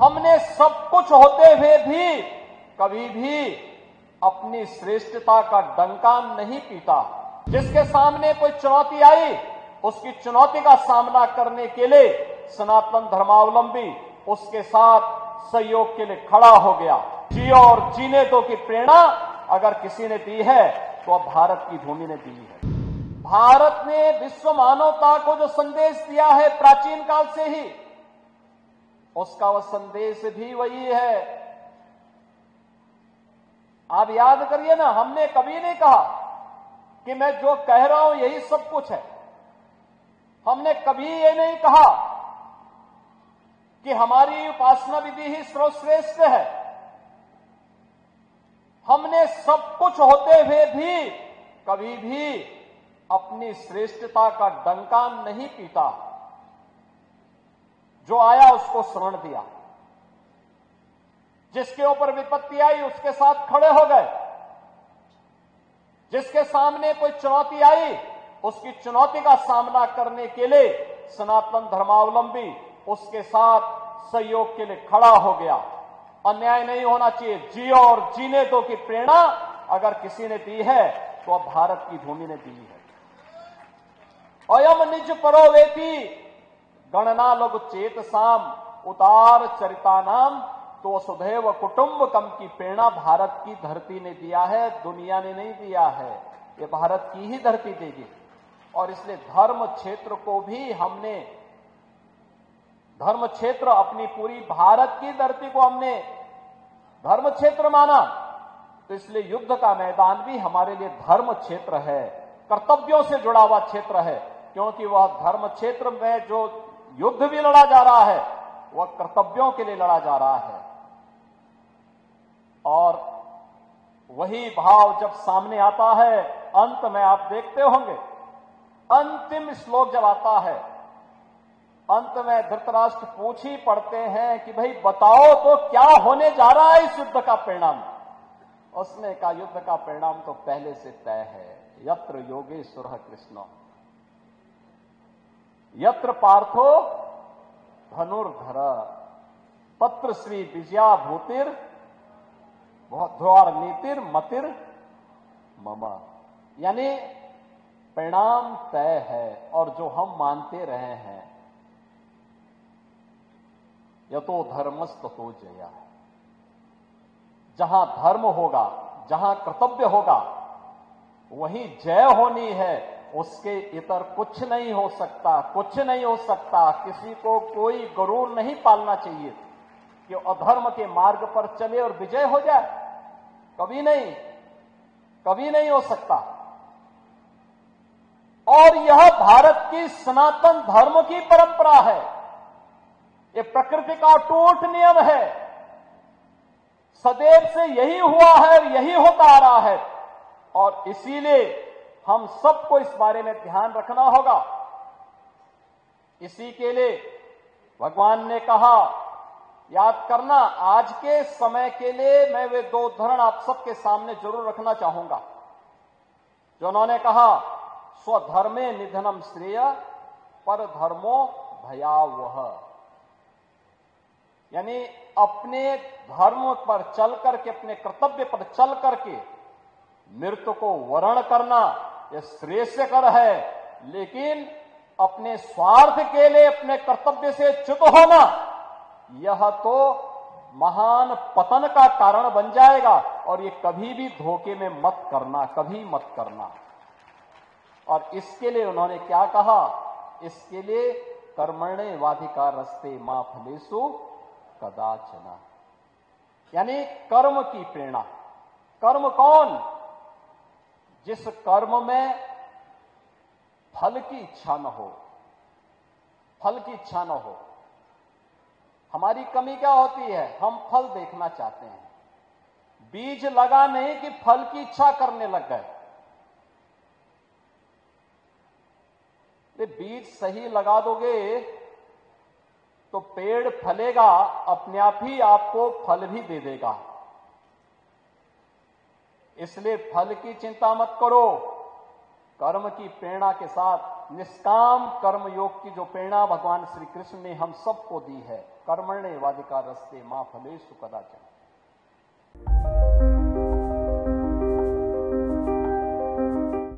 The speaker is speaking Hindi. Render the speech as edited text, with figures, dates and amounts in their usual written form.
हमने सब कुछ होते हुए भी कभी भी अपनी श्रेष्ठता का डंका नहीं पीटा। जिसके सामने कोई चुनौती आई, उसकी चुनौती का सामना करने के लिए सनातन धर्मावलंबी उसके साथ सहयोग के लिए खड़ा हो गया। जियो और जीने दो की प्रेरणा अगर किसी ने दी है तो अब भारत की भूमि ने दी है। भारत ने विश्व मानवता को जो संदेश दिया है प्राचीन काल से ही, उसका वह संदेश भी वही है। आप याद करिए ना, हमने कभी नहीं कहा कि मैं जो कह रहा हूं यही सब कुछ है। हमने कभी ये नहीं कहा कि हमारी उपासना विधि ही सर्वश्रेष्ठ है। हमने सब कुछ होते हुए भी कभी भी अपनी श्रेष्ठता का डंका नहीं पीटा। जो आया उसको शरण दिया, जिसके ऊपर विपत्ति आई उसके साथ खड़े हो गए। जिसके सामने कोई चुनौती आई, उसकी चुनौती का सामना करने के लिए सनातन धर्मावलंबी उसके साथ सहयोग के लिए खड़ा हो गया। अन्याय नहीं होना चाहिए, जियो और जीने दो की प्रेरणा अगर किसी ने दी है तो अब भारत की भूमि ने दी है। अयम निज परो वेति गणना लघु चेत साम उतार चरिता नाम, तो वसुधैव कुटुंबकम की प्रेरणा भारत की धरती ने दिया है, दुनिया ने नहीं दिया है। ये भारत की ही धरती देगी। और इसलिए धर्म क्षेत्र को भी हमने, धर्म क्षेत्र अपनी पूरी भारत की धरती को हमने धर्म क्षेत्र माना, तो इसलिए युद्ध का मैदान भी हमारे लिए धर्म क्षेत्र है, कर्तव्यों से जुड़ा हुआ क्षेत्र है। क्योंकि वह धर्म क्षेत्र में जो युद्ध भी लड़ा जा रहा है वह कर्तव्यों के लिए लड़ा जा रहा है। और वही भाव जब सामने आता है, अंत में आप देखते होंगे, अंतिम श्लोक जब आता है, अंत में धृतराष्ट्र पूछ ही पड़ते हैं कि भाई बताओ तो क्या होने जा रहा है इस युद्ध का परिणाम। उसने कहा युद्ध का परिणाम तो पहले से तय है। यत्र योगेश्वर कृष्ण यत्र पार्थो धनुर्धर तत्र श्री विजया भूतिर द्वार नीतिर मतिर मम। यानी परिणाम तय है और जो हम मानते रहे हैं, यतो धर्मस्ततो जया। जहां धर्म होगा, जहां कर्तव्य होगा, वहीं जय होनी है। उसके इतर कुछ नहीं हो सकता, कुछ नहीं हो सकता। किसी को कोई गरूर नहीं पालना चाहिए कि अधर्म के मार्ग पर चले और विजय हो जाए। कभी नहीं, कभी नहीं हो सकता। और यह भारत की सनातन धर्म की परंपरा है। ये प्रकृति का अटूट नियम है। सदैव से यही हुआ है और यही होता आ रहा है। और इसीलिए हम सबको इस बारे में ध्यान रखना होगा। इसी के लिए भगवान ने कहा, याद करना, आज के समय के लिए मैं वे दो उदाहरण आप सबके सामने जरूर रखना चाहूंगा जो उन्होंने कहा, स्वधर्मे निधनम श्रेय पर धर्मो भयावह। यानी अपने धर्म पर चल करके, अपने कर्तव्य पर चल करके मृत्यु को वर्ण करना यह श्रेयस्कर है। लेकिन अपने स्वार्थ के लिए अपने कर्तव्य से च्युत होना, यह तो महान पतन का कारण बन जाएगा। और ये कभी भी धोखे में मत करना, कभी मत करना। और इसके लिए उन्होंने क्या कहा, इसके लिए कर्मण्ये वाधिकारस्ते मा फलेषु कदाचन। यानी कर्म की प्रेरणा। कर्म कौन? जिस कर्म में फल की इच्छा न हो, फल की इच्छा न हो। हमारी कमी क्या होती है, हम फल देखना चाहते हैं। बीज लगा नहीं कि फल की इच्छा करने लग गए। बीज सही लगा दोगे तो पेड़ फलेगा, अपने आप ही आपको फल भी दे देगा। इसलिए फल की चिंता मत करो। कर्म की प्रेरणा के साथ निष्काम कर्म योग की जो प्रेरणा भगवान श्री कृष्ण ने हम सबको दी है, कर्मण्येवाधिकारस्ते मा फलेषु कदाचन।